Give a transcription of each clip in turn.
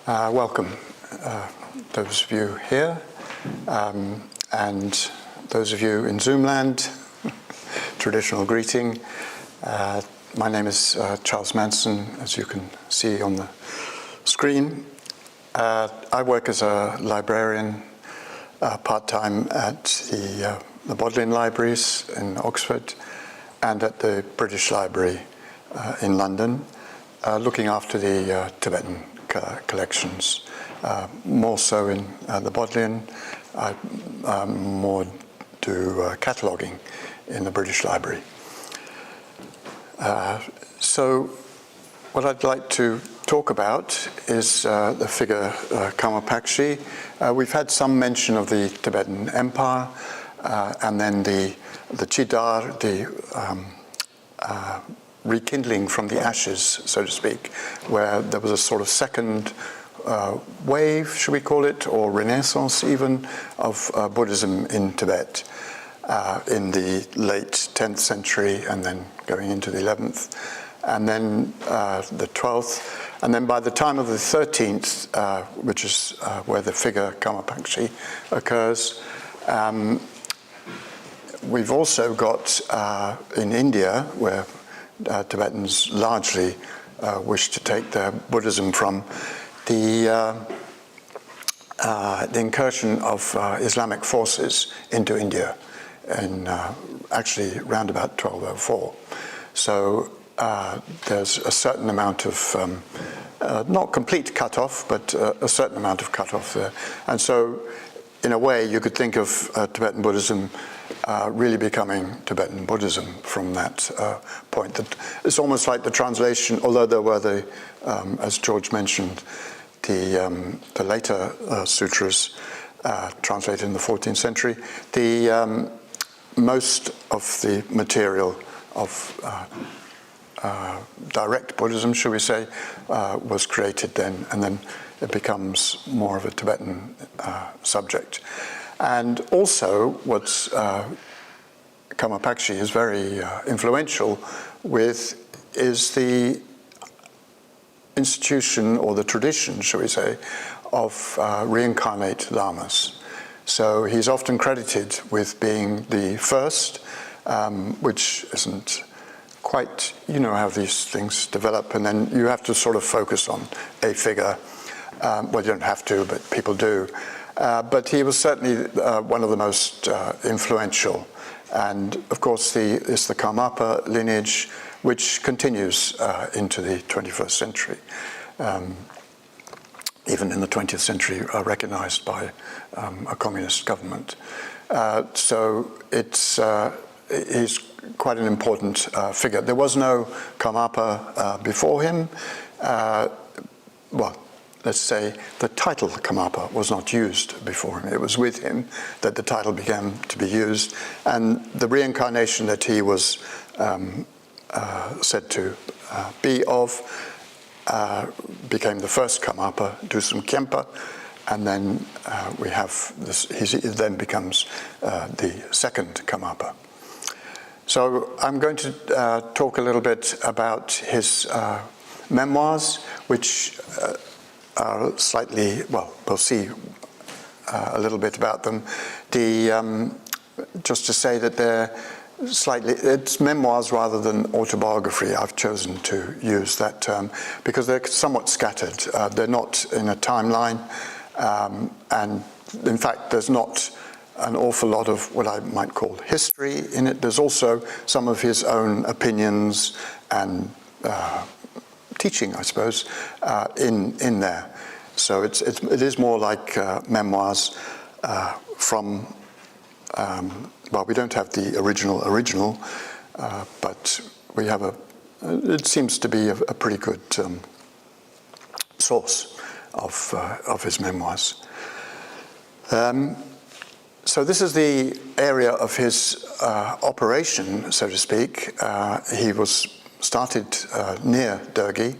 Welcome, those of you here, and those of you in Zoom land, traditional greeting. My name is Charles Manson, as you can see on the screen. I work as a librarian part-time at the Bodleian Libraries in Oxford and at the British Library in London, looking after the Tibetan collections, more so in the Bodleian. I more do cataloguing in the British Library. So what I'd like to talk about is the figure Karma Pakshi. We've had some mention of the Tibetan Empire and then the Chidar, the rekindling from the ashes, so to speak, where there was a sort of second wave, should we call it, or renaissance even, of Buddhism in Tibet in the late 10th century and then going into the 11th, and then the 12th. And then by the time of the 13th, which is where the figure Karma Pakshi occurs, we've also got in India, where Tibetans largely wish to take their Buddhism from, the incursion of Islamic forces into India in actually around about 1204. So there's a certain amount of, not complete cut-off, but a certain amount of cut-off there. And so in a way, you could think of Tibetan Buddhism really becoming Tibetan Buddhism from that point. That it's almost like the translation, although there were the, as George mentioned, the later sutras translated in the 14th century. The most of the material of direct Buddhism, should we say, was created then, and then it becomes more of a Tibetan subject. And also, what's Karma Pakshi is very influential with is the institution, or the tradition, shall we say, of reincarnate lamas. So he's often credited with being the first, which isn't quite, you know how these things develop, and then you have to sort of focus on a figure. Well, you don't have to, but people do. But he was certainly one of the most influential. And of course, it's the Karmapa lineage, which continues into the 21st century. Even in the 20th century, recognized by a communist government. So he's quite an important figure. There was no Karmapa before him. Well, let's say the title Karmapa was not used before him. It was with him that the title began to be used. And the reincarnation that he was said to be of became the first Karmapa, Dusum Khenpa, and then we have this, he then becomes the second Karmapa. So I'm going to talk a little bit about his memoirs, which are slightly, well, we'll see a little bit about them. Just to say that they're slightly, it's memoirs rather than autobiography. I've chosen to use that term because they're somewhat scattered. They're not in a timeline, and in fact, there's not an awful lot of what I might call history in it. There's also some of his own opinions and teaching, I suppose, in there. So it is more like memoirs from. Well, we don't have the original, but we have it seems to be a pretty good source of his memoirs. So this is the area of his operation, so to speak. He was started near Dergi,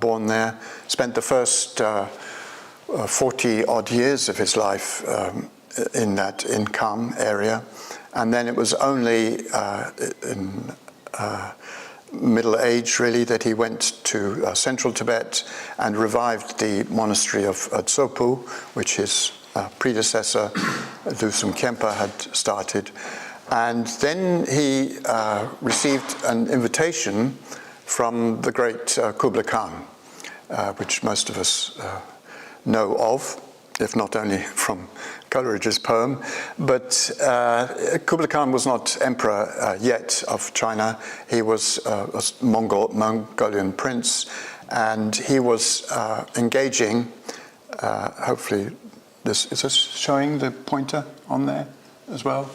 born there, spent the first 40 odd years of his life in that Kham area, and then it was only in middle age, really, that he went to central Tibet and revived the monastery of Tsopu, which his predecessor, Losar Khenpa, had started. And then he received an invitation from the great Kublai Khan, which most of us know of, if not only from Coleridge's poem. But Kublai Khan was not emperor yet of China. He was a Mongolian prince, and he was engaging, hopefully, is this showing the pointer on there as well?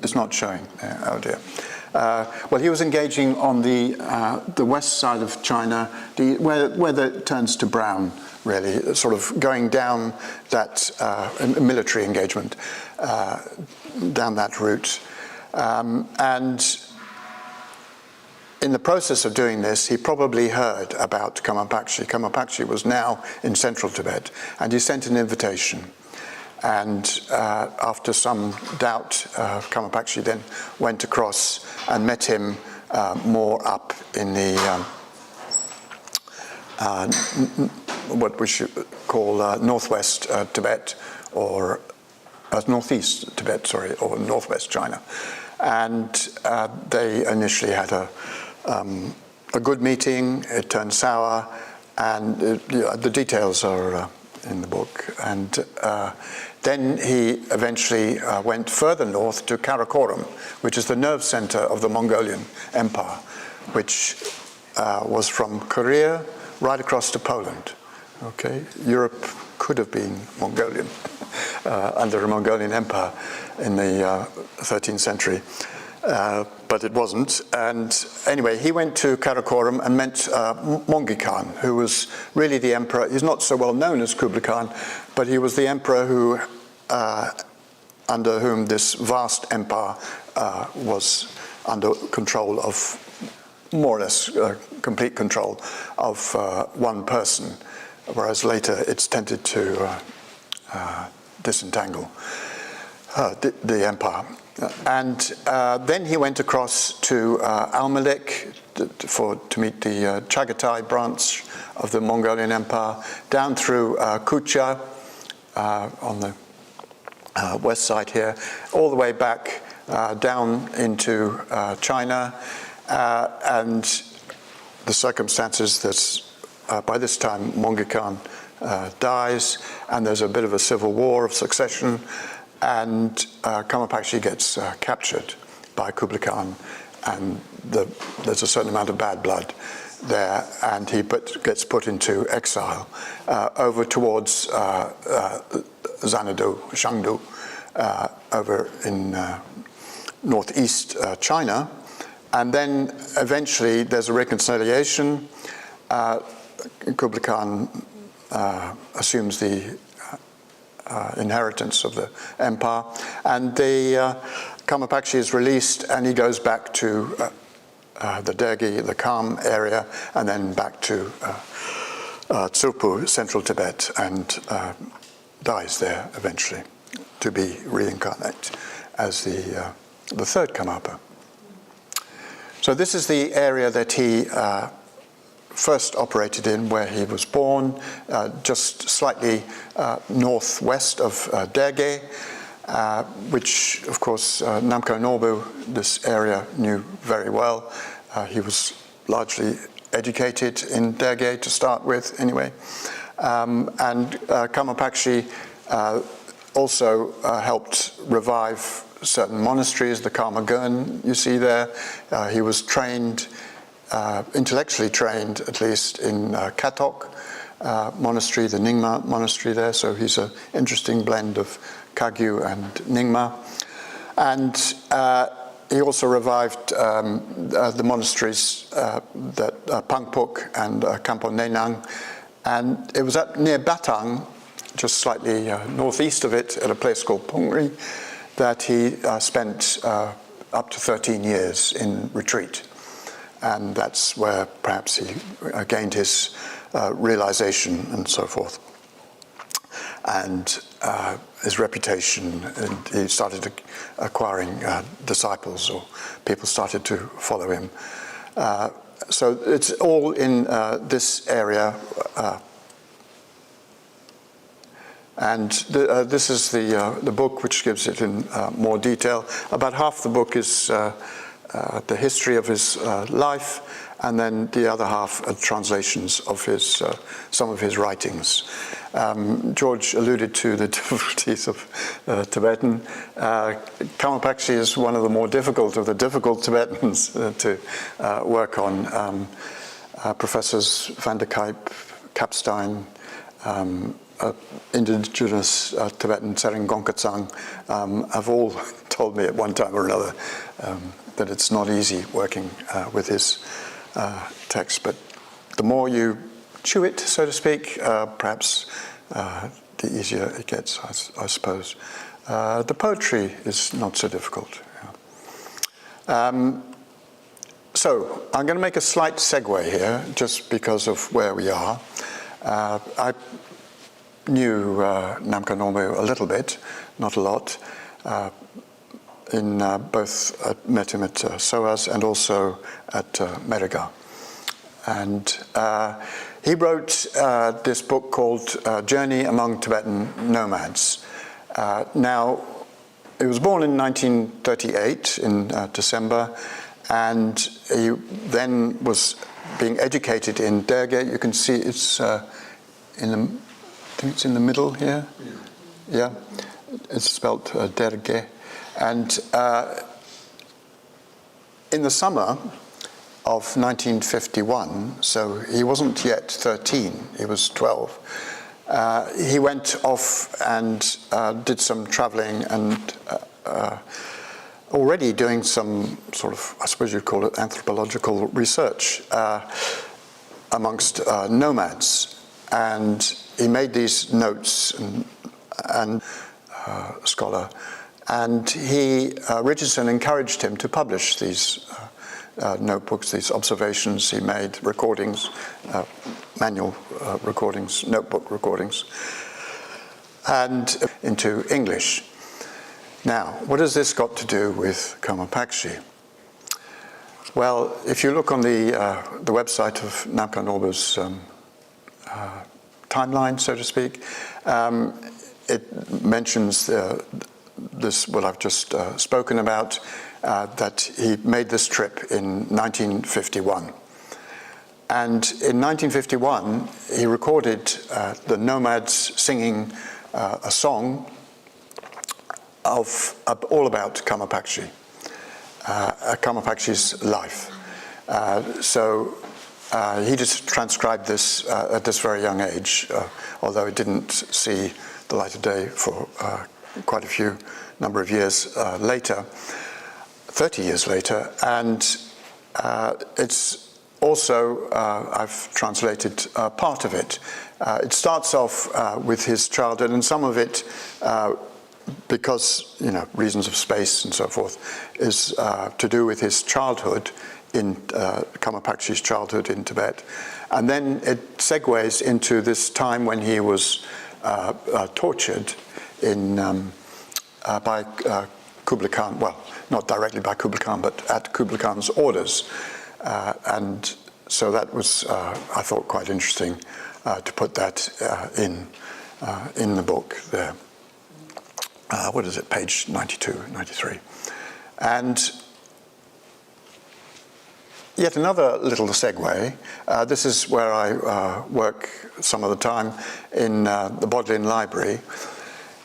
It's not showing there, oh dear. Well, he was engaging on the west side of China, where it turns to brown, really, sort of going down that military engagement, down that route. And in the process of doing this, he probably heard about Karma Pakshi. Karma Pakshi was now in central Tibet, and he sent an invitation. And after some doubt, Karma Pakshi then went across and met him more up in the what we should call northwest Tibet, or northeast Tibet, sorry, or northwest China. And they initially had a good meeting. It turned sour, and the details are in the book. And then he eventually went further north to Karakoram, which is the nerve center of the Mongolian Empire, which was from Korea right across to Poland. Okay, Europe could have been Mongolian under a Mongolian Empire in the 13th century. But it wasn't. And anyway, he went to Karakoram and met Mongi Khan, who was really the emperor. He's not so well known as Kublai Khan, but he was the emperor who, under whom this vast empire was under control of, more or less complete control of one person, whereas later it's tended to disentangle the empire. And then he went across to Almalik to meet the Chagatai branch of the Mongolian Empire, down through Kucha on the west side here, all the way back down into China, and the circumstances that by this time Mongi Khan dies, and there's a bit of a civil war of succession. And Karma Pakshi gets captured by Kublai Khan, and there's a certain amount of bad blood there, and he gets put into exile over towards Xanadu, Shangdu, over in northeast China. And then eventually there's a reconciliation. Kublai Khan assumes the inheritance of the empire, and the Karma Pakshi is released, and he goes back to the Dergi, the Kham area, and then back to Tsopu, central Tibet, and dies there eventually to be reincarnate as the third Karmapa. So this is the area that he first operated in, where he was born, just slightly northwest of Derge, which, of course, Namkhai Norbu, this area, knew very well. He was largely educated in Derge to start with, anyway. And Karma Pakshi also helped revive certain monasteries, the Karma Gurn you see there. He was trained, intellectually trained at least, in Katok monastery, the Nyingma monastery there, so he's an interesting blend of Kagyu and Nyingma. And he also revived the monasteries that Pangpuk and Kampo Nenang, and it was near Batang, just slightly northeast of it, at a place called Pungri, that he spent up to 13 years in retreat. And that's where perhaps he gained his realization and so forth. And his reputation, and he started acquiring disciples, or people started to follow him. So it's all in this area. And this is the book which gives it in more detail. About half the book is the history of his life, and then the other half are translations of his some of his writings. George alluded to the difficulties of Tibetan. Karma Pakshi is one of the more difficult of the difficult Tibetans to work on. Professors Van der Kijp, Kapstein, indigenous Tibetan Tsering Gongkatsang have all told me at one time or another that it's not easy working with his text, but the more you chew it, so to speak, perhaps the easier it gets, I suppose. The poetry is not so difficult. Yeah. So I'm going to make a slight segue here, just because of where we are. I knew Namkhai Norbu a little bit, not a lot. Both met him at SOAS and also at Meriga. And he wrote this book called Journey Among Tibetan Nomads. Now, he was born in 1938 in December, and he then was being educated in Derge. You can see it's in the, I think it's in the middle here. Yeah, it's spelled Derge. And in the summer of 1951, so he wasn't yet 13, he was 12, he went off and did some traveling and already doing some sort of, I suppose you'd call it anthropological research amongst nomads. And he made these notes, and scholar, and Richardson encouraged him to publish these notebooks, these observations he made, recordings, manual recordings, notebook recordings, and into English. Now, what has this got to do with Karma Pakshi? Well, if you look on the website of Namkhai Norbu's timeline, so to speak, it mentions this, what I've just spoken about, that he made this trip in 1951. And in 1951, he recorded the nomads singing a song all about Karma Pakshi, Karma Pakshi's life. So he just transcribed this at this very young age, although it didn't see the light of day for quite a few number of years later, 30 years later. And it's also, I've translated part of it. It starts off with his childhood, and some of it, because, reasons of space and so forth, is to do with his childhood in Karma Pakshi's childhood in Tibet. And then it segues into this time when he was tortured by Kublai Khan, well, not directly by Kublai Khan, but at Kublai Khan's orders. And so that was, I thought, quite interesting to put that in the book there. What is it, page 92, 93. And yet another little segue. This is where I work some of the time in the Bodleian Library.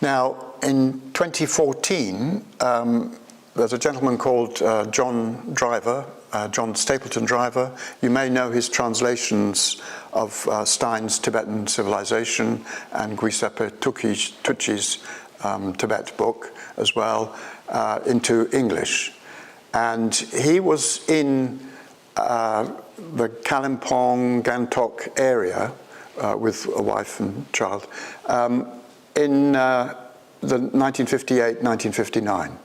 Now, in 2014, there's a gentleman called John Stapleton Driver. You may know his translations of Stein's Tibetan Civilization and Giuseppe Tucci's Tibet book as well into English. And he was in the Kalimpong, Gantok area with a wife and child in the 1958-1959.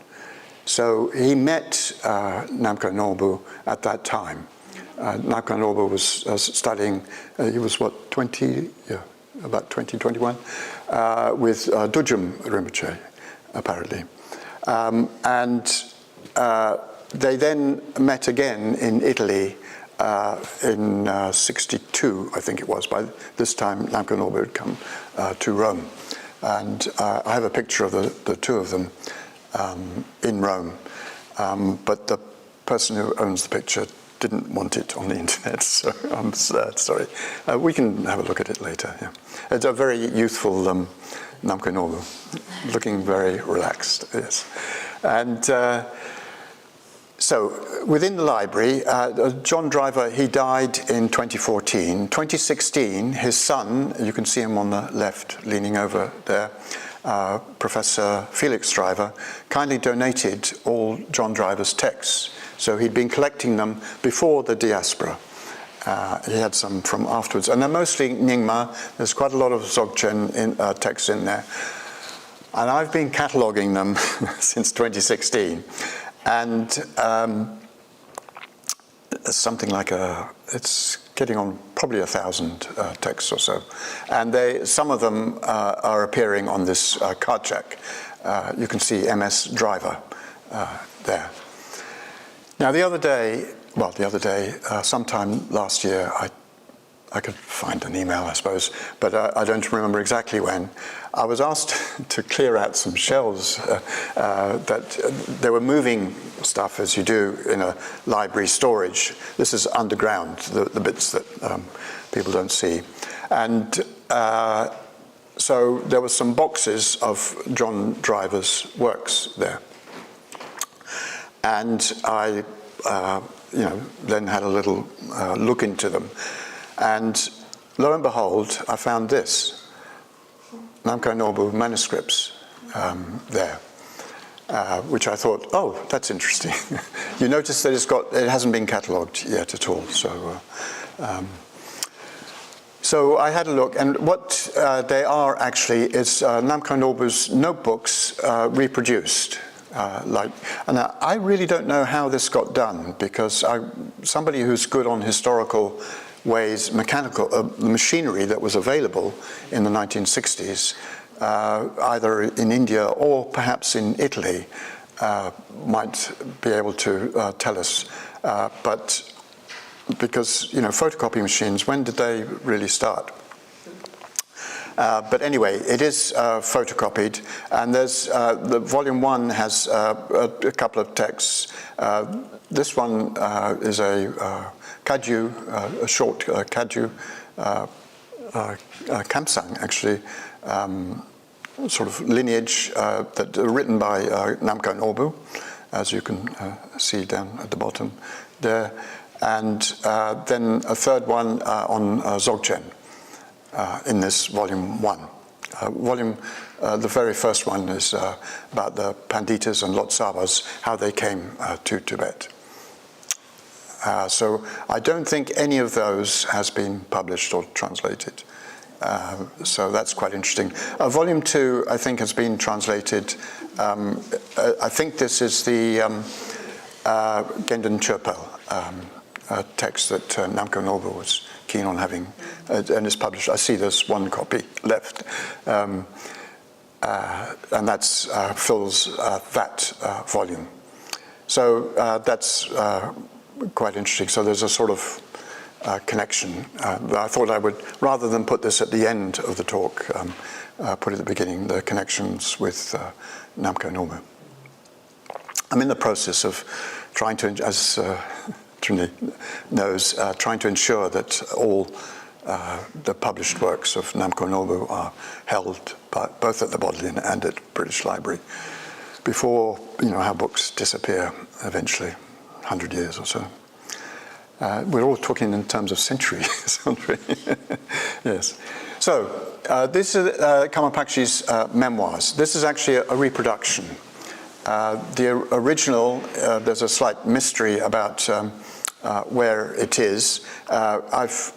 So he met Namkhai Norbu at that time. Namkhai Norbu was studying, he was what, 20, yeah, about 20, 21, with Dudjom Rinpoche, apparently. And they then met again in Italy in 62, I think it was. By this time, Namkhai Norbu had come to Rome. And I have a picture of the two of them in Rome. But the person who owns the picture didn't want it on the internet, so I'm sad, sorry. We can have a look at it later. Yeah. It's a very youthful Namkhai Norbu, looking very relaxed, yes. And so within the library, John Driver, he died in 2014. 2016, his son, you can see him on the left leaning over there, Professor Felix Driver, kindly donated all John Driver's texts. So he'd been collecting them before the diaspora. He had some from afterwards. And they're mostly Nyingma. There's quite a lot of Dzogchen texts in there. And I've been cataloguing them since 2016. And something like it's getting on probably 1,000 texts or so. And some of them are appearing on this card check. You can see MS Driver there. Now sometime last year, I could find an email, I suppose, but I don't remember exactly when. I was asked to clear out some shelves that they were moving stuff, as you do in a library storage. This is underground, the bits that people don't see. And so there were some boxes of John Driver's works there. And I, then had a little look into them. And lo and behold, I found this, Namkhai Norbu manuscripts there, which I thought, oh, that's interesting. You notice that it hasn't been catalogued yet at all. So I had a look, and what they are actually is Namkhai Norbu's notebooks reproduced. And I really don't know how this got done, because somebody who's good on historical ways, the machinery that was available in the 1960s, either in India or perhaps in Italy, might be able to tell us. But because, photocopy machines, when did they really start? But anyway, it is photocopied, and there's the volume 1 has a couple of texts. This one is a kaju, a short kaju kamsang, actually, sort of lineage that are written by Namkhai Norbu, as you can see down at the bottom there, and then a third one on Dzogchen. In this volume 1. The very first one is about the Panditas and Lotsavas, how they came to Tibet. So I don't think any of those has been published or translated. So that's quite interesting. Volume 2, I think, has been translated. I think this is the Gendon Chöpel text that Namkhai Norbu was keen on having, and is published. I see there's one copy left, and that's fills that volume. So that's quite interesting. So there's a sort of connection. I thought I would, rather than put this at the end of the talk, put it at the beginning, the connections with Namkhai Norbu. I'm in the process of trying to, as Trini knows, trying to ensure that all the published works of Namkhai Norbu are held both at the Bodleian and at British Library before, our books disappear eventually, 100 years or so. We're all talking in terms of centuries, aren't we? Yes. So this is Karma Pakshi's Memoirs. This is actually a reproduction. The original, there's a slight mystery about where it is. I've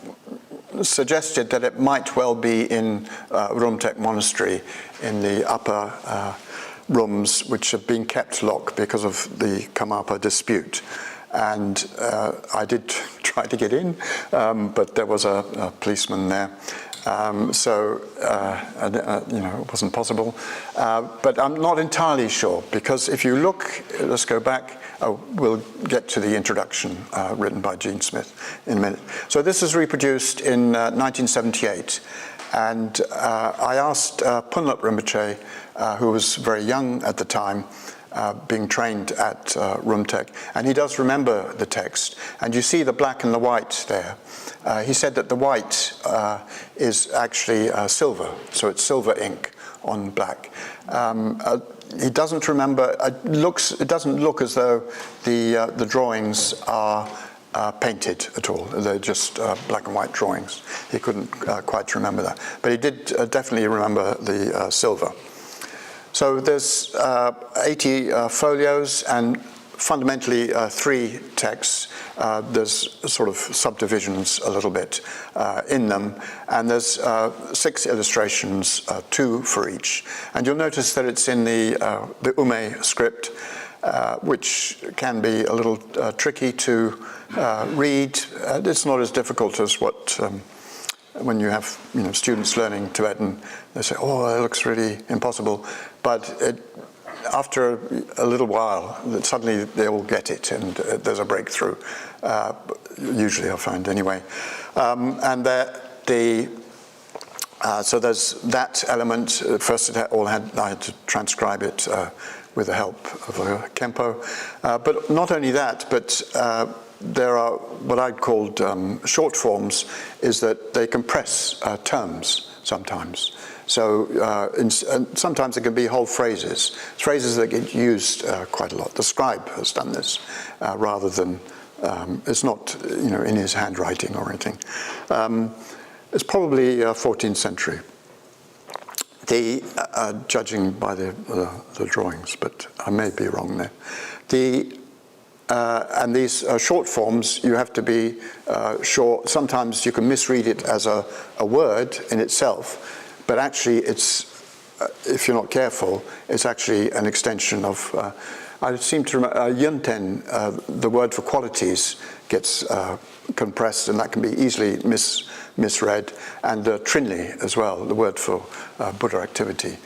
suggested that it might well be in Rumtek Monastery in the upper rooms, which have been kept locked because of the Karmapa dispute. And I did try to get in, but there was a policeman there. It wasn't possible. But I'm not entirely sure, because if you look, let's go back, we'll get to the introduction written by Gene Smith in a minute. So this was reproduced in 1978. And I asked Punlap Rinpoche, who was very young at the time, being trained at Rumtek, and he does remember the text. And you see the black and the white there. He said that the white is actually silver, so it's silver ink on black. He doesn't remember. It doesn't look as though the drawings are painted at all. They're just black and white drawings. He couldn't quite remember that, but he did definitely remember the silver. So there's 80 folios, and fundamentally 3 texts. There's sort of subdivisions a little bit in them, and there's 6 illustrations, 2 for each. And you'll notice that it's in the Ume script, which can be a little tricky to read. It's not as difficult as what when you have students learning Tibetan, they say, "Oh, that looks really impossible," but after a little while, suddenly they all get it, and there's a breakthrough. Usually, I find anyway. So there's that element. First, I had to transcribe it with the help of a Kempo. But not only that, but there are what I'd called short forms, is that they compress terms sometimes. So and sometimes it can be whole phrases that get used quite a lot. The scribe has done this rather than, it's not in his handwriting or anything. It's probably 14th century. Judging by the drawings, but I may be wrong there. And these short forms, you have to be sure. Sometimes you can misread it as a word in itself, but actually it's, if you're not careful, it's actually an extension of, I seem to remember, Yunten, the word for qualities, gets compressed, and that can be easily misread, and Trinli as well, the word for Buddha activity,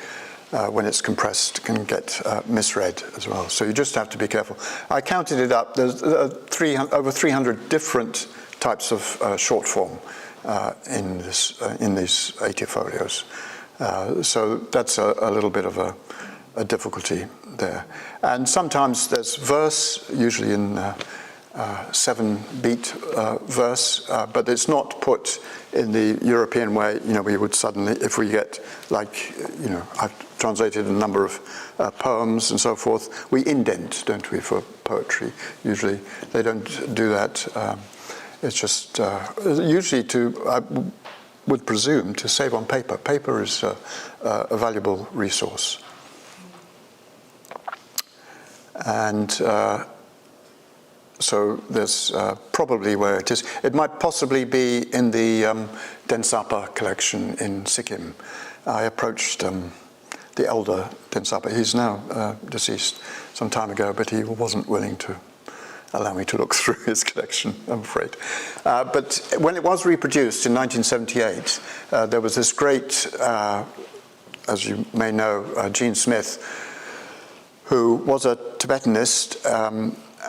when it's compressed, can get misread as well. So you just have to be careful. I counted it up. There's over 300 different types of short form in these 80 folios. So that's a little bit of a difficulty there. And sometimes there's verse, usually in 7-beat verse, but it's not put in the European way. We would suddenly, if we get I've translated a number of poems and so forth, we indent, don't we, for poetry? Usually they don't do that. It's just usually I would presume to save on paper. Paper is a valuable resource. And so there's probably where it is. It might possibly be in the Densapa collection in Sikkim. I approached the elder Densapa. He's now deceased some time ago, but he wasn't willing to allow me to look through his collection, I'm afraid. But when it was reproduced in 1978, there was this great, as you may know, Gene Smith, who was a Tibetanist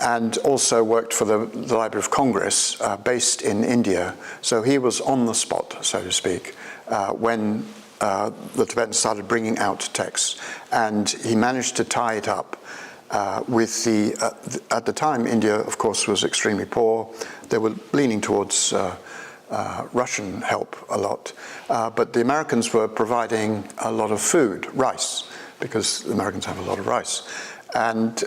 and also worked for the Library of Congress, based in India. So he was on the spot, so to speak, when the Tibetans started bringing out texts, and he managed to tie it up with at the time, India, of course, was extremely poor. They were leaning towards Russian help a lot, but the Americans were providing a lot of food, rice, because the Americans have a lot of rice. And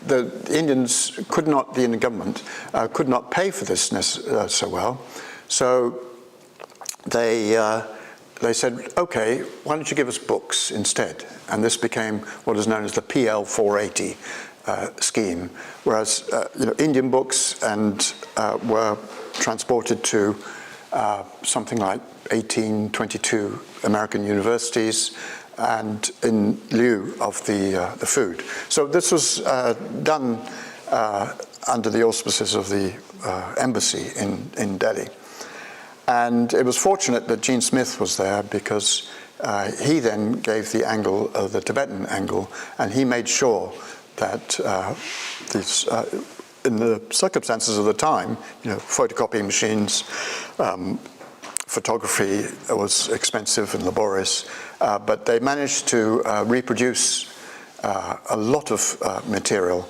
the Indians could not, the Indian government could not pay for this so well. So they said, okay, why don't you give us books instead? And this became what is known as the PL 480 scheme, whereas Indian books were transported to something like 1822 American universities, and in lieu of the food. So this was done under the auspices of the embassy in Delhi. And it was fortunate that Gene Smith was there, because he then gave the angle, the Tibetan angle, and he made sure that these, in the circumstances of the time, photocopying machines, photography was expensive and laborious, but they managed to reproduce a lot of material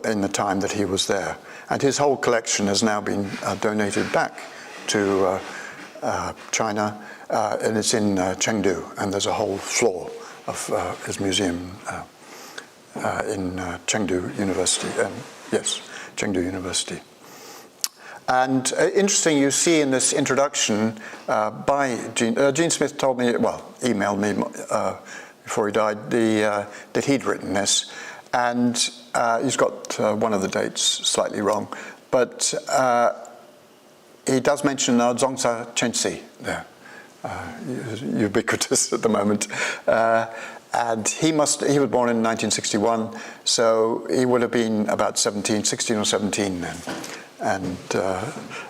in the time that he was there. And his whole collection has now been donated back to China, and it's in Chengdu, and there's a whole floor of his museum in Chengdu University. Yes, Chengdu University. And interesting, you see in this introduction by Gene Smith told me, well, emailed me before he died, that he'd written this. And he's got one of the dates slightly wrong, but he does mention Dzongsa Chensi there, ubiquitous at the moment. And he was born in 1961, so he would have been about 16 or 17 then. And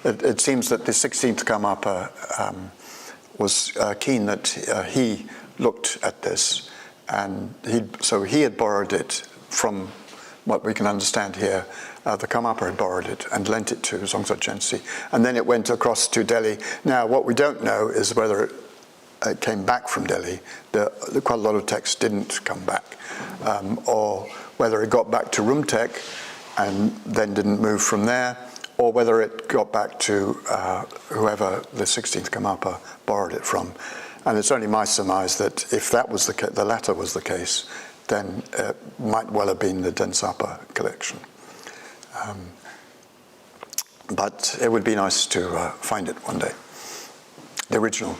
it seems that the 16th Karmapa was keen that he looked at this, and so he had borrowed it from what we can understand here. The Karmapa had borrowed it and lent it to Dzongsa Chensi, and then it went across to Delhi. Now, what we don't know is whether it came back from Delhi. Quite a lot of texts didn't come back, or whether it got back to Rumtek and then didn't move from there, or whether it got back to whoever the 16th Karmapa borrowed it from. And it's only my surmise that if that was the latter was the case, then it might well have been the Densapa collection. But it would be nice to find it one day, the original.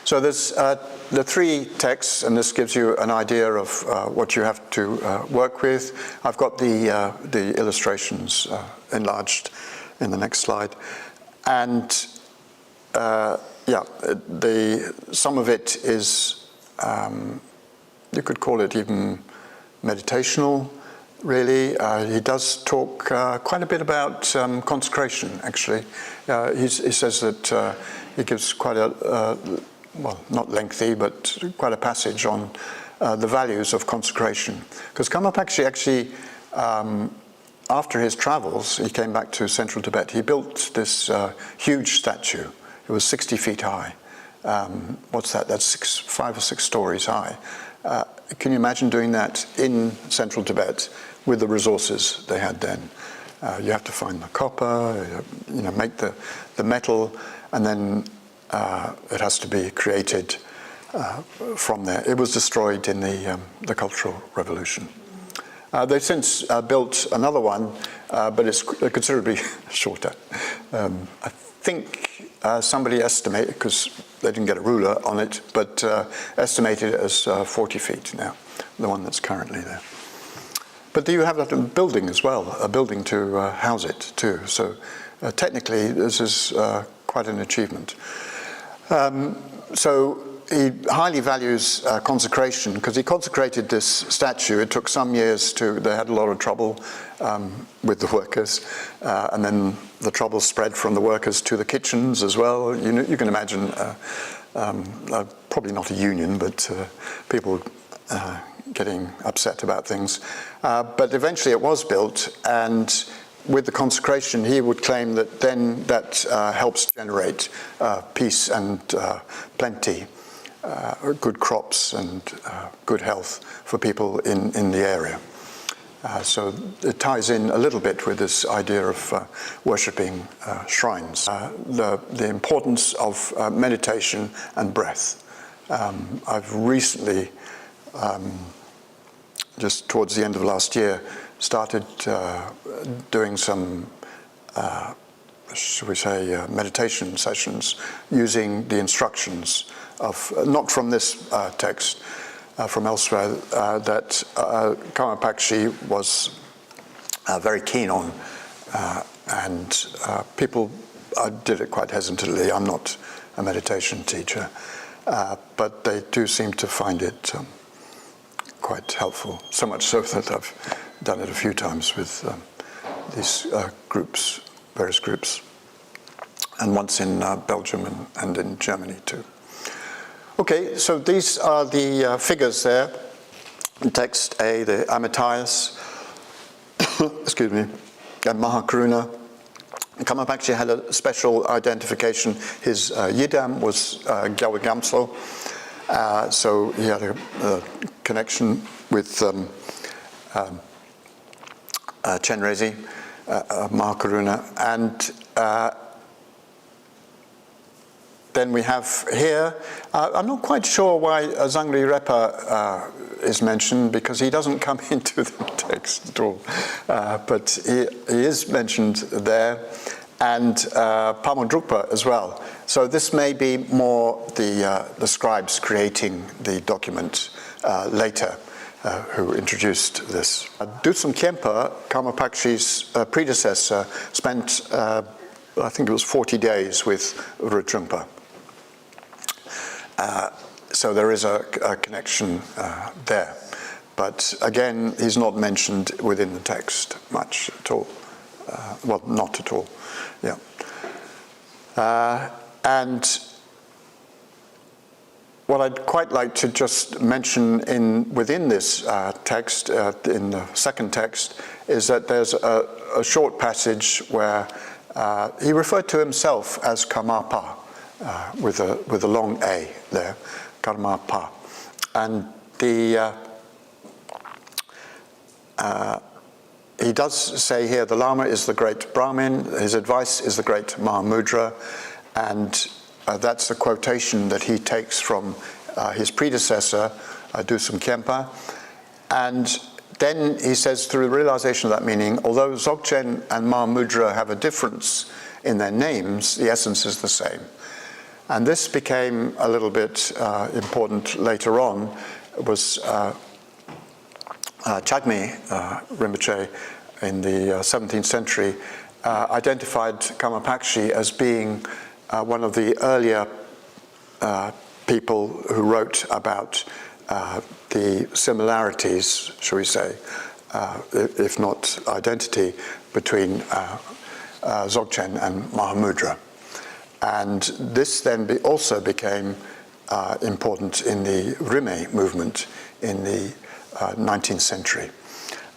So there's the three texts, and this gives you an idea of what you have to work with. I've got the illustrations enlarged in the next slide. And yeah, some of it is, you could call it even meditational, really. He does talk quite a bit about consecration, actually. He says that he gives quite a, well, not lengthy, but quite a passage on the values of consecration. Because Karma Pakshi actually, after his travels, he came back to central Tibet. He built this huge statue. It was 60 feet high. What's that? That's 5 or 6 stories high. Can you imagine doing that in central Tibet with the resources they had then? You have to find the copper, make the metal, and then it has to be created from there. It was destroyed in the Cultural Revolution. They've since built another one, but it's considerably shorter. I think somebody estimated, because they didn't get a ruler on it, but estimated it as 40 feet now, the one that's currently there. But you have a building as well, a building to house it too. So technically, this is quite an achievement. So he highly values consecration, because he consecrated this statue. It took some years they had a lot of trouble with the workers, and then the trouble spread from the workers to the kitchens as well. You can imagine, probably not a union, but people getting upset about things. But eventually it was built, and with the consecration, he would claim that then that helps generate peace and plenty, good crops and good health for people in the area. So it ties in a little bit with this idea of worshipping shrines. The importance of meditation and breath. I've recently, just towards the end of last year, started doing some, should we say, meditation sessions using the instructions of, not from this text, from elsewhere, that Karma Pakshi was very keen on, and people did it quite hesitantly. I'm not a meditation teacher, but they do seem to find it quite helpful, so much so that I've done it a few times with these groups, various groups. and once in Belgium and in Germany too. Okay, so these are the figures there. In text A, the Amitayas, excuse me, and Mahakaruna. Karma Pakshi had a special identification. His Yidam was Gyawagamso, so he had a connection with Chenrezig, Mahakaruna, and then we have here, I'm not quite sure why Zangri Repa is mentioned, because he doesn't come into the text at all, but he is mentioned there, and Pamodrukpa as well. So this may be more the scribes creating the document later, who introduced this. Dusum Khenpa, Karma Pakshi's predecessor, spent, I think it was 40 days with Rutrungpa. So there is a connection there. But again, he's not mentioned within the text much at all. Well, not at all, yeah. And what I'd quite like to just mention within this text, in the second text, is that there's a short passage where he referred to himself as Karmapa, with a long A there, Karmapa. And he does say here, the Lama is the great Brahmin, his advice is the great Mahamudra, and that's a quotation that he takes from his predecessor, Dusum Khenpa. And then he says, through the realization of that meaning, although Dzogchen and Mahamudra have a difference in their names, the essence is the same. And this became a little bit important later on. It was Chagme Rinpoche in the 17th century identified Karma Pakshi as being one of the earlier people who wrote about the similarities, shall we say, if not identity, between Dzogchen and Mahamudra. And this then also became important in the Rimé movement in the 19th century,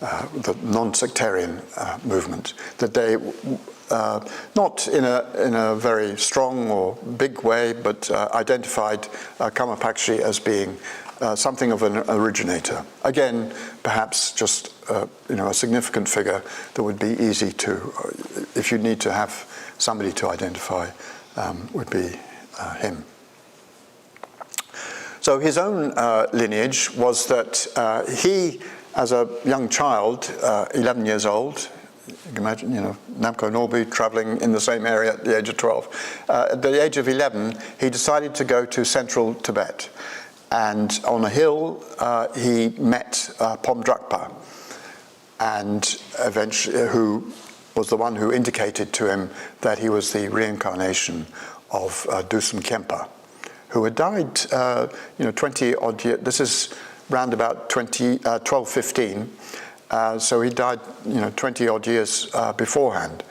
the non-sectarian movement, that they, not in a very strong or big way, but identified Karma Pakshi as being something of an originator. Again, perhaps just a significant figure that would be easy to, if you need to have somebody to identify, would be him. So his own lineage was that he, as a young child, 11 years old, you can imagine, Namkhai Norbu traveling in the same area at the age of 12. At the age of 11, he decided to go to central Tibet. And on a hill, he met Pomdrakpa, and eventually, who was the one who indicated to him that he was the reincarnation of Dusum Khenpa, who had died, 20 odd years. This is round about 1215. So he died, 20 odd years beforehand.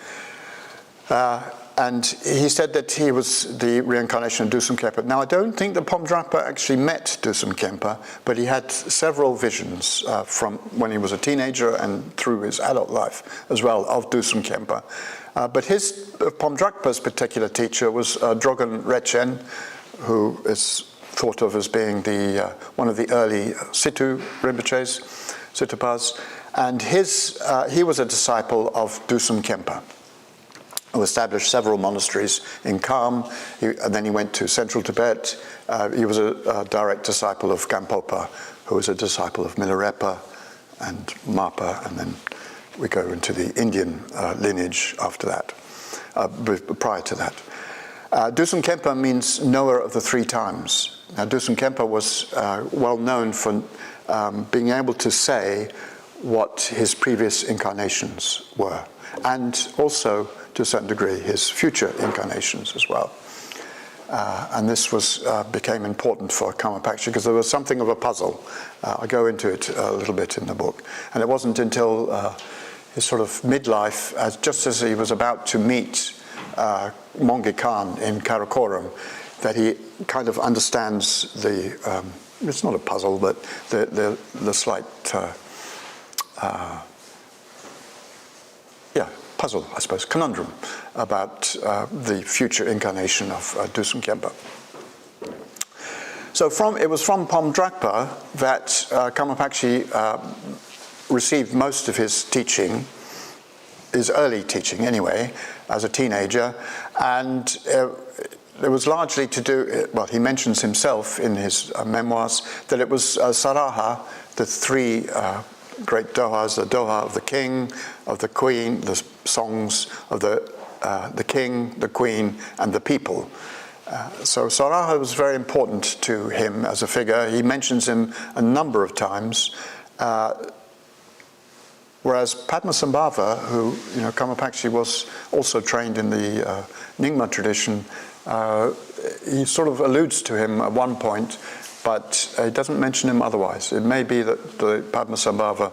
And he said that he was the reincarnation of Dusum Khenpa. Now, I don't think that Pomdrakpa actually met Dusum Khenpa, but he had several visions from when he was a teenager and through his adult life as well of Dusum Khenpa. But Pomdrakpa's particular teacher was Drogon Rechen, who is thought of as being one of the early Situ Rinpoches, Situpas, and he was a disciple of Dusum Khenpa, who established several monasteries in Kham, and then he went to central Tibet. He was a direct disciple of Gampopa, who was a disciple of Milarepa and Mapa, and then we go into the Indian lineage after that, prior to that. Dusum Khenpa means knower of the three times. Now, Dusum Khenpa was well known for being able to say what his previous incarnations were, and also, to a certain degree, his future incarnations as well. And this became important for Karma Pakshi because there was something of a puzzle. I go into it a little bit in the book. And it wasn't until his sort of midlife, just as he was about to meet Monge Khan in Karakoram, that he kind of understands the, it's not a puzzle, but the slight, puzzle, I suppose, conundrum about the future incarnation of Dusum Khyentse. So it was from Pom Drakpa that Karma Pakshi received most of his teaching, his early teaching anyway, as a teenager, and it was largely to do, well, he mentions himself in his memoirs that it was Saraha, the three great dohas, the doha of the king, of the queen, the songs of the king, the queen, and the people. So Saraha was very important to him as a figure. He mentions him a number of times, whereas Padmasambhava, who, Karma Pakshi was also trained in the Nyingma tradition, he sort of alludes to him at one point, but he doesn't mention him otherwise. It may be that the Padmasambhava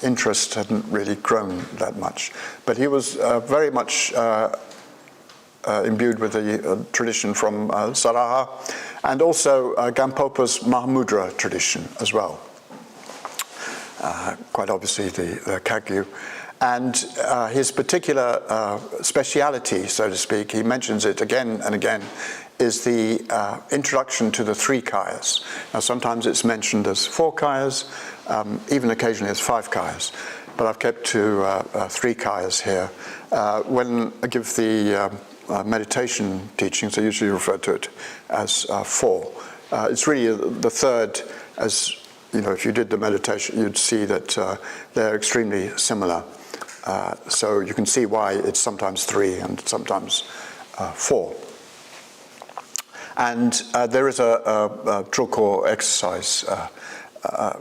interest hadn't really grown that much. But he was very much imbued with the tradition from Saraha, and also Gampopa's Mahamudra tradition as well. Quite obviously the Kagyu. And his particular speciality, so to speak, he mentions it again and again, is the introduction to the three kayas. Now sometimes it's mentioned as 4 kayas, even occasionally as 5 kayas, but I've kept to 3 kayas here. When I give the meditation teachings, I usually refer to it as 4. It's really the third, as if you did the meditation, you'd see that they're extremely similar. So you can see why it's sometimes 3 and sometimes 4. And there is a Trulkor exercise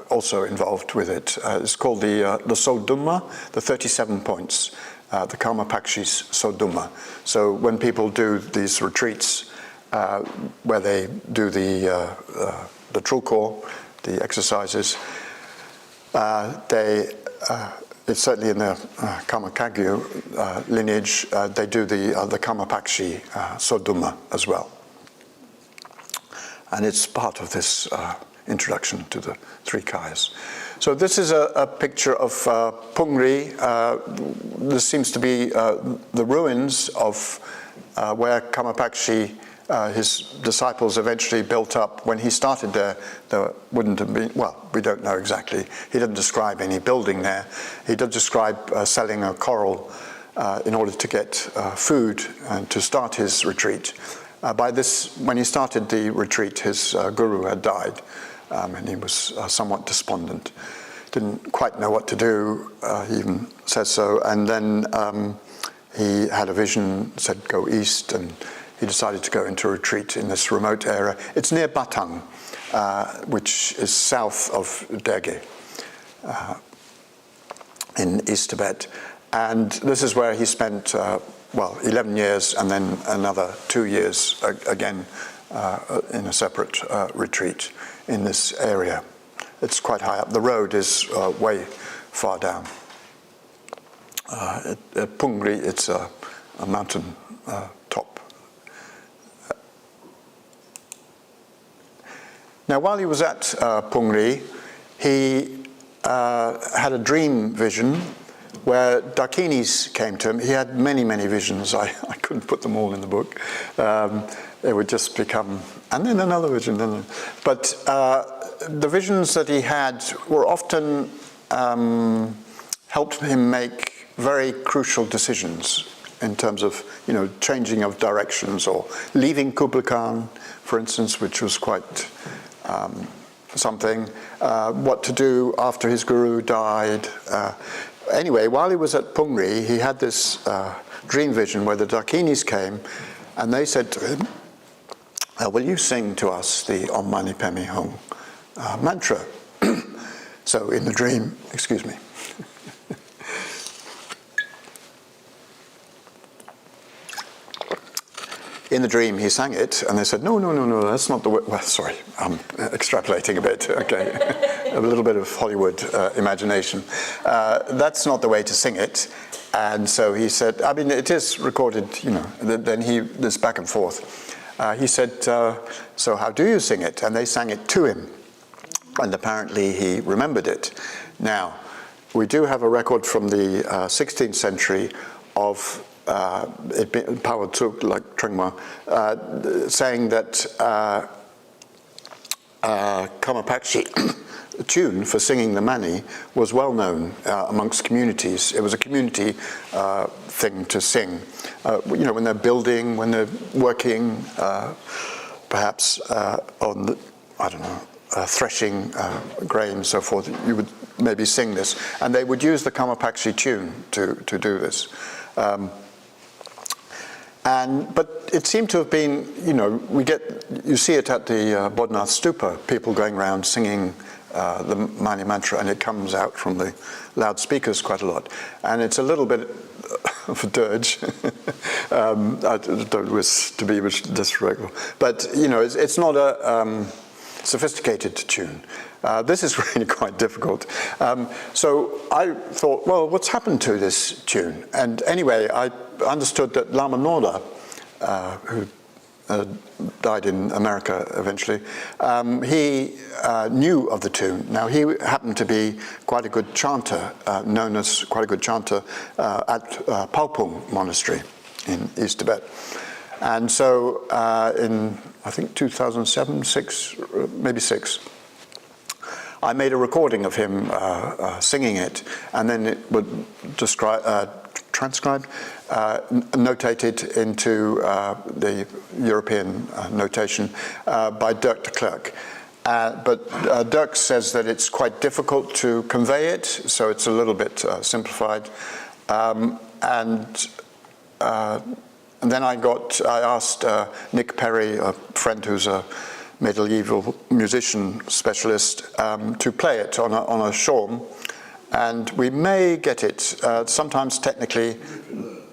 also involved with it. It's called the Sodhumma, the 37 points, the Karma Pakshi's Sodhumma. So when people do these retreats where they do the Trulkor, the exercises, it's certainly in the Karma Kagyu lineage, they do the Karma Pakshi Sodhumma as well. And it's part of this introduction to the 3 kayas. So this is a picture of Pungri. This seems to be the ruins of where Karma Pakshi, his disciples eventually built up. When he started there wouldn't have been, well, we don't know exactly. He didn't describe any building there. He did describe selling a coral in order to get food and to start his retreat. By this, when he started the retreat, his guru had died, and he was somewhat despondent. Didn't quite know what to do, he even said so. And then he had a vision, said go east, and he decided to go into a retreat in this remote area. It's near Batang, which is south of Derge, in East Tibet. And this is where he spent 11 years and then another 2 years again in a separate retreat in this area. It's quite high up. The road is way far down. At Pungri, it's a mountain top. Now, while he was at Pungri, he had a dream vision where Dakinis came to him. He had many, many visions. I couldn't put them all in the book. They would just become, and then another vision. But the visions that he had were often helped him make very crucial decisions in terms of, changing of directions or leaving Kublai Khan, for instance, which was quite something. What to do after his guru died. Anyway, while he was at Pungri, he had this dream vision where the Dakinis came and they said to him, will you sing to us the Om Mani Padme Hum mantra? So in the dream, excuse me. in the dream he sang it, and they said, no, that's not the way. Well, sorry, I'm extrapolating a bit, okay. A little bit of Hollywood imagination. That's not the way to sing it. And so he said, I mean, it is recorded, then this back and forth. He said, so how do you sing it? And they sang it to him. And apparently he remembered it. Now, we do have a record from the 16th century of Power Tsuk, like Trengma, saying that Karma Pakshi, the tune for singing the mani, was well known amongst communities. It was a community thing to sing. When they're building, when they're working, perhaps on the, threshing grain and so forth, you would maybe sing this. And they would use the Karma Pakshi tune to do this. But it seemed to have been, you see it at the Bodhnath Stupa, people going around singing the Mani Mantra, and it comes out from the loudspeakers quite a lot. And it's a little bit of a dirge. I don't wish to be disrespectful. But, it's not a sophisticated tune. This is really quite difficult. So I thought, well, what's happened to this tune? And anyway, I understood that Lama Norda, who died in America eventually, he knew of the tune. Now, he happened to be quite a good chanter, known as quite a good chanter at Palpung Monastery in East Tibet. And so in, I think, 2007, maybe 6, I made a recording of him singing it, and then it would transcribed, notated into the European notation by Dirk de Klerk. But Dirk says that it's quite difficult to convey it, so it's a little bit simplified. And then I asked Nick Perry, a friend who's a medieval musician specialist, to play it on a shawm, and we may get it. Sometimes technically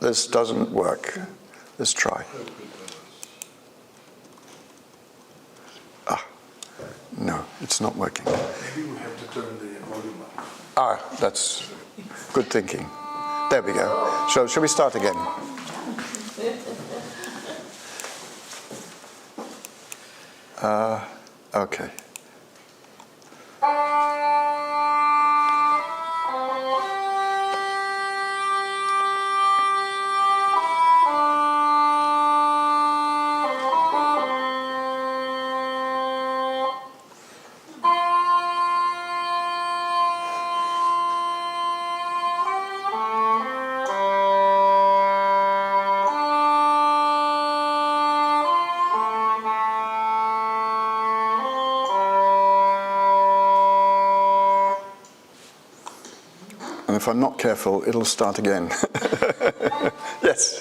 this doesn't work. Let's try. No, it's not working. Maybe we have to turn the volume up. That's good thinking. There we go. So shall we start again? Okay. If I'm not careful, it'll start again. Yes.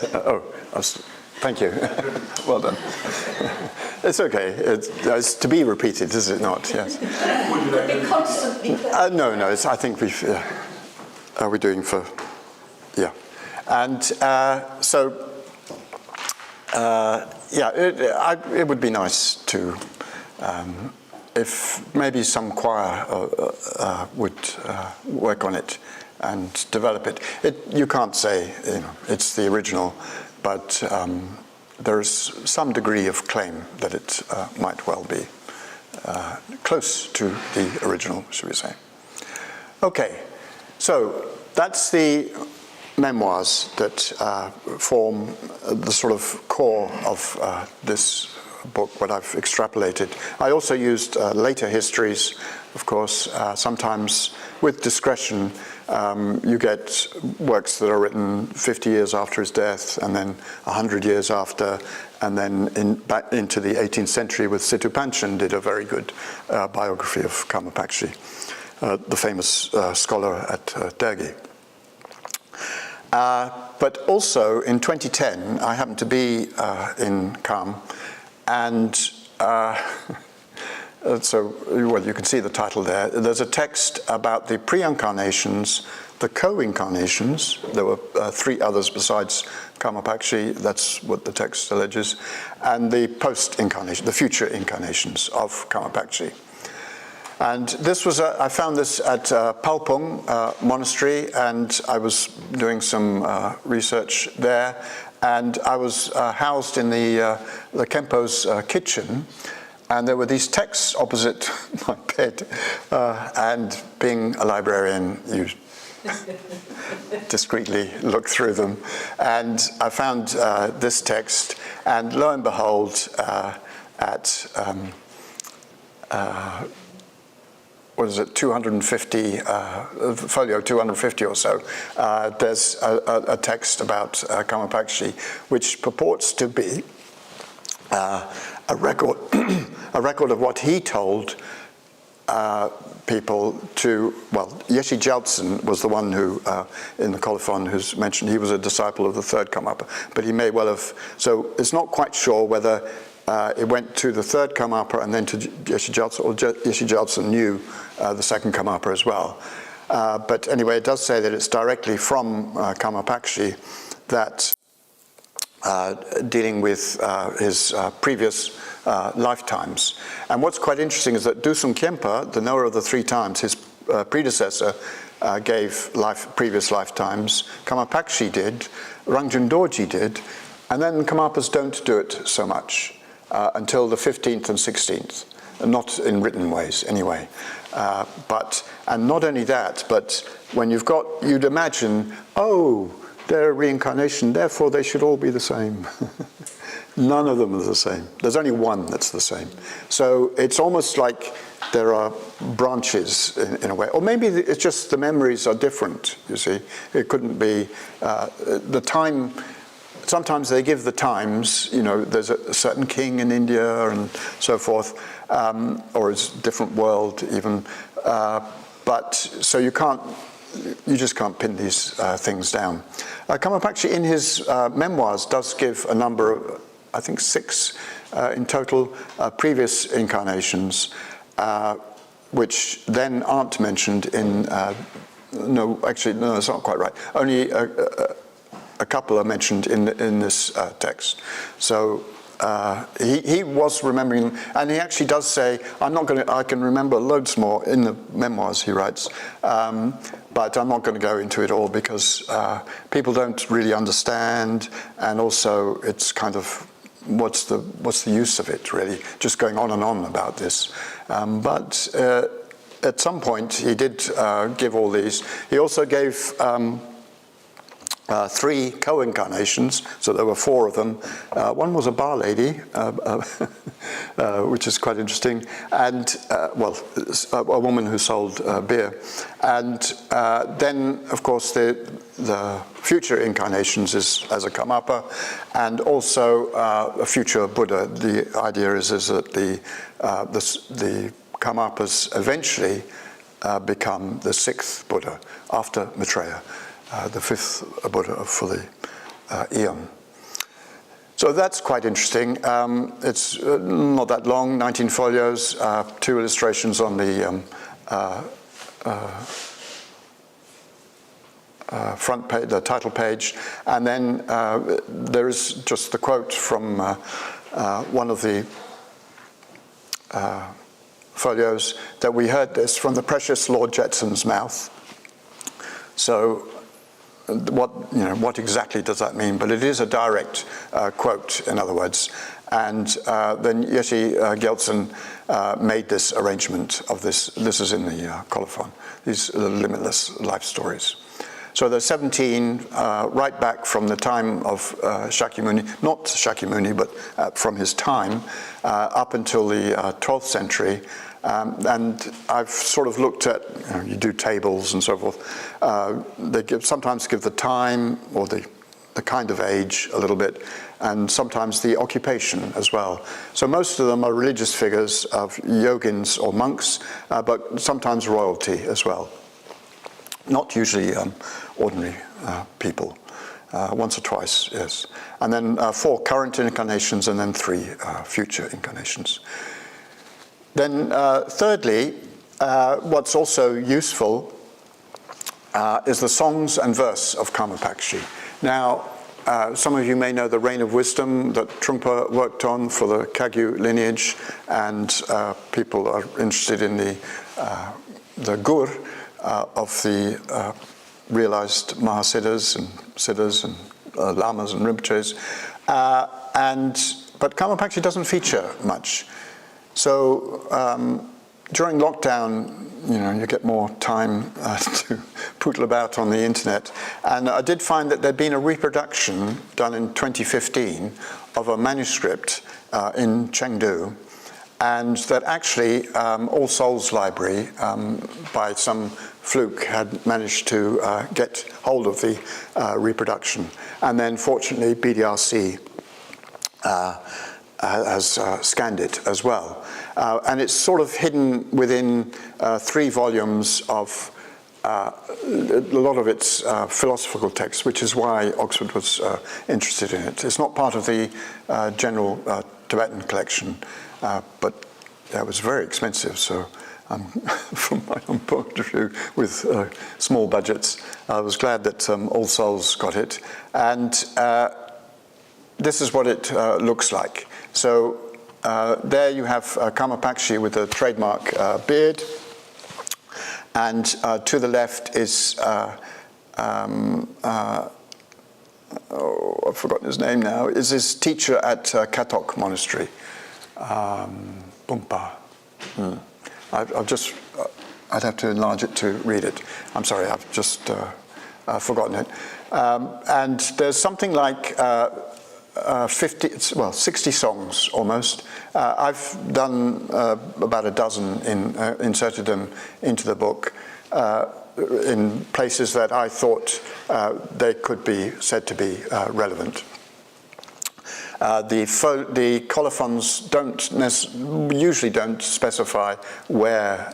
Thank you. Well done. It's okay. It's to be repeated, is it not? Yes. Constantly. No. I think we've. Are we doing for? Yeah. And it would be nice to. If maybe some choir would work on it and develop it. You can't say, it's the original, but there's some degree of claim that it might well be close to the original, should we say. Okay, so that's the memoirs that form the sort of core of this book, what I've extrapolated. I also used later histories, of course, sometimes with discretion. You get works that are written 50 years after his death, and then 100 years after, and then back into the 18th century with Situ Panchen did a very good biography of Karma Pakshi, the famous scholar at Dergi. But also in 2010, I happened to be in Kham, and well, you can see the title there. There's a text about the pre-incarnations, the co-incarnations. There were 3 others besides Karma Pakshi, that's what the text alleges, and the post-incarnation, the future incarnations of Karma Pakshi. And this was, I found this at Palpung Monastery, and I was doing some research there, and I was housed in the Kempo's kitchen, and there were these texts opposite my bed, and being a librarian, you discreetly look through them, and I found this text, and lo and behold, at what is it, 250, folio 250 or so, there's a text about Karma Pakshi, which purports to be a record, a record of what he told people to, well, Yeshe Gyaltsen was the one who, in the colophon, who's mentioned he was a disciple of the third Karmapa, but he may well have, so it's not quite sure whether it went to the third Karmapa and then to Yeshe Gyaltsen, or Yeshe Gyaltsen knew the second Karmapa as well. But anyway, it does say that it's directly from Karma Pakshi that dealing with his previous lifetimes. And what's quite interesting is that Dusung Khenpa, the knower of the 3 times, his predecessor gave previous lifetimes, Karma Pakshi did, Rangjung Dorji did, and then Karmapas don't do it so much until the 15th and 16th, not in written ways anyway. And not only that, but when you've got, you'd imagine, oh, they're a reincarnation, therefore they should all be the same. None of them are the same. There's only one that's the same. So it's almost like there are branches in a way. Or maybe it's just the memories are different, you see. It couldn't be the time. Sometimes they give the times, you know, there's a certain king in India and so forth, or it's a different world even. But so you just can't pin these things down. Karma Pakshi in his memoirs does give a number of, I think 6 in total, previous incarnations, which then aren't mentioned in, no, actually, no, that's not quite right. Only a couple are mentioned in this text. So he was remembering, and he actually does say, I can remember loads more in the memoirs he writes, but I'm not going to go into it all because people don't really understand, and also it's kind of, what's the use of it really, just going on and on about this. But at some point he did give all these. He also gave 3 co-incarnations, so there were 4 of them. One was a bar lady, which is quite interesting, and, well, a woman who sold beer. And then, of course, the future incarnations is as a Karmapa, and also a future Buddha. The idea is that the Karmapas eventually become the 6th Buddha after Maitreya. The 5th Buddha for the Eon. So that's quite interesting. It's not that long, 19 folios, 2 illustrations on the front page, the title page, and then there is just the quote from one of the folios that we heard this from the precious Lord Jetsun's mouth. So what exactly does that mean? But it is a direct quote, in other words. And then Yeshe Gyaltsen made this arrangement of this. This is in the colophon, these limitless life stories. So there's 17 right back from the time of Shakyamuni, not Shakyamuni, but from his time up until the 12th century. And I've sort of looked at, you do tables and so forth. They sometimes give the time or the kind of age a little bit, and sometimes the occupation as well. So most of them are religious figures of yogins or monks, but sometimes royalty as well. Not usually ordinary people. Once or twice, yes. And then 4 current incarnations and then 3 future incarnations. Then thirdly, what's also useful is the songs and verse of Karma Pakshi. Now, some of you may know the Reign of Wisdom that Trungpa worked on for the Kagyu lineage, and people are interested in the Gur of the realized Mahasiddhas and Siddhas and Lamas and Rinpoches. But Karma Pakshi doesn't feature much. So during lockdown, you get more time to poodle about on the internet. And I did find that there'd been a reproduction done in 2015 of a manuscript in Chengdu, and that actually All Souls Library, by some fluke, had managed to get hold of the reproduction. And then fortunately BDRC has scanned it as well. And it's sort of hidden within 3 volumes of a lot of its philosophical texts, which is why Oxford was interested in it. It's not part of the general Tibetan collection, but it was very expensive, so from my own point of view, with small budgets, I was glad that All Souls got it. And this is what it looks like. So there you have Karma Pakshi with a trademark beard, and to the left is, oh, I've forgotten his name now, is his teacher at Katok Monastery, Bumpa. I'd have to enlarge it to read it. I'm sorry, I've just forgotten it. And there's something like 60 songs almost. I've done about a dozen, inserted them into the book in places that I thought they could be said to be relevant. The colophons usually don't specify where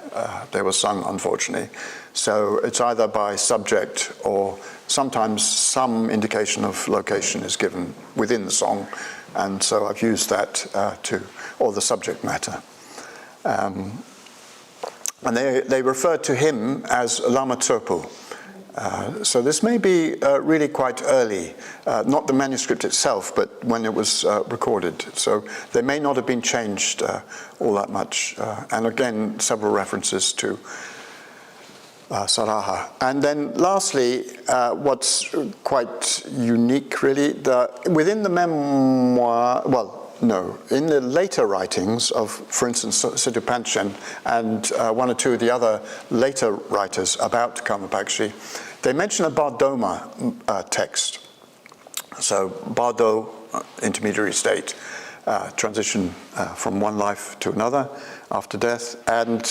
they were sung, unfortunately. So it's either by subject, or sometimes some indication of location is given within the song, and so I've used that or the subject matter. And they refer to him as Lama Tsopo. So this may be really quite early, not the manuscript itself, but when it was recorded. So they may not have been changed all that much. And again, several references to Saraha. And then lastly, what's quite unique really, within the memoir, in the later writings of, for instance, Siddhu Panchen and one or two of the other later writers about Karma Pakshi, they mention a Bardoma text. So Bardo, intermediary state, transition from one life to another after death. And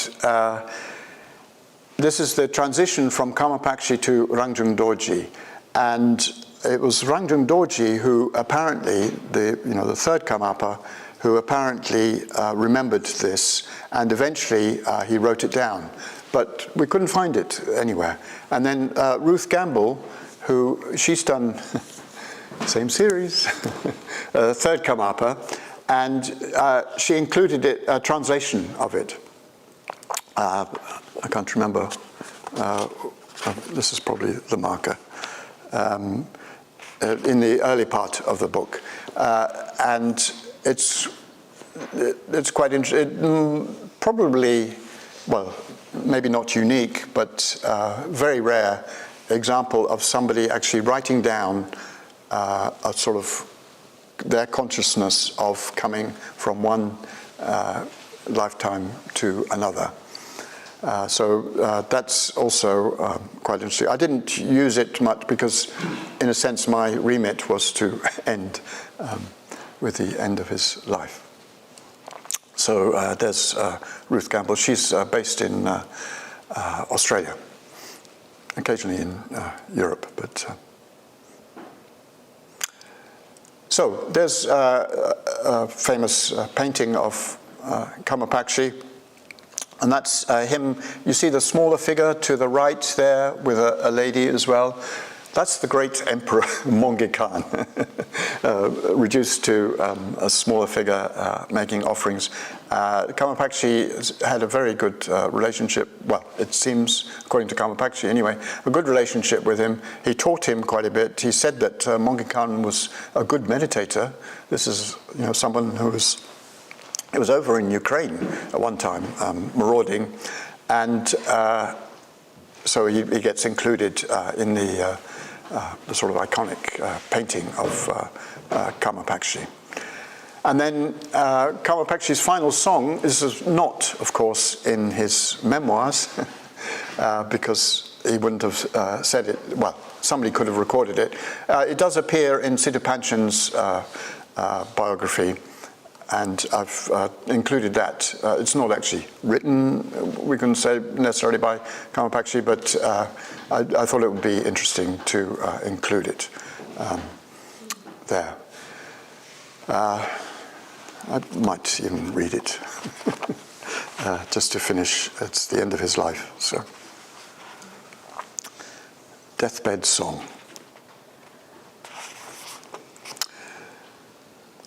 this is the transition from Karma Pakshi to Rangjung Dorji. And it was Rangjung Dorji who apparently, the third Karmapa, who apparently remembered this, and eventually he wrote it down. But we couldn't find it anywhere. And then Ruth Gamble, she's done same series, third Karmapa, and she included a translation of it. I can't remember. This is probably the marker. In the early part of the book, and it's quite interesting. Probably, well, maybe not unique, but very rare example of somebody actually writing down a sort of their consciousness of coming from one lifetime to another. So that's also quite interesting. I didn't use it much because, in a sense, my remit was to end with the end of his life. So there's Ruth Gamble. She's based in Australia, occasionally in Europe. But so there's a famous painting of Karma Pakshi. And that's him. You see the smaller figure to the right there with a lady as well. That's the great Emperor Monge Khan, reduced to a smaller figure making offerings. Karma Pakshi had a very good relationship, well, it seems, according to Karma Pakshi anyway, a good relationship with him. He taught him quite a bit. He said that Monge Khan was a good meditator. This is, someone who was, it was over in Ukraine at one time, marauding, and so he gets included in the sort of iconic painting of Karma Pakshi. And then Karma Pakshi's final song, this is not, of course, in his memoirs, because he wouldn't have said it, well, somebody could have recorded it. It does appear in Siddha Panchan's biography, and I've included that. It's not actually written, we can say, necessarily by Karma Pakshi, but I thought it would be interesting to include it there. I might even read it, just to finish. It's the end of his life, so. Deathbed Song.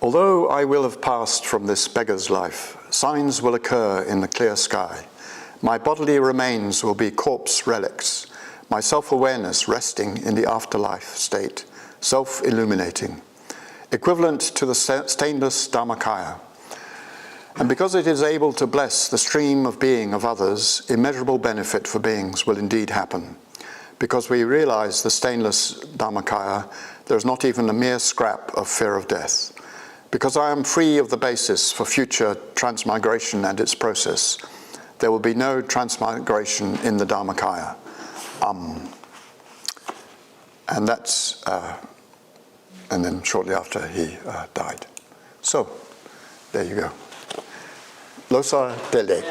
Although I will have passed from this beggar's life, signs will occur in the clear sky. My bodily remains will be corpse relics, my self-awareness resting in the afterlife state, self-illuminating, equivalent to the stainless Dharmakaya. And because it is able to bless the stream of being of others, immeasurable benefit for beings will indeed happen. Because we realize the stainless Dharmakaya, there is not even a mere scrap of fear of death. Because I am free of the basis for future transmigration and its process, there will be no transmigration in the Dharmakaya. And that's, and then shortly after he died. So, there you go. Losar Dele.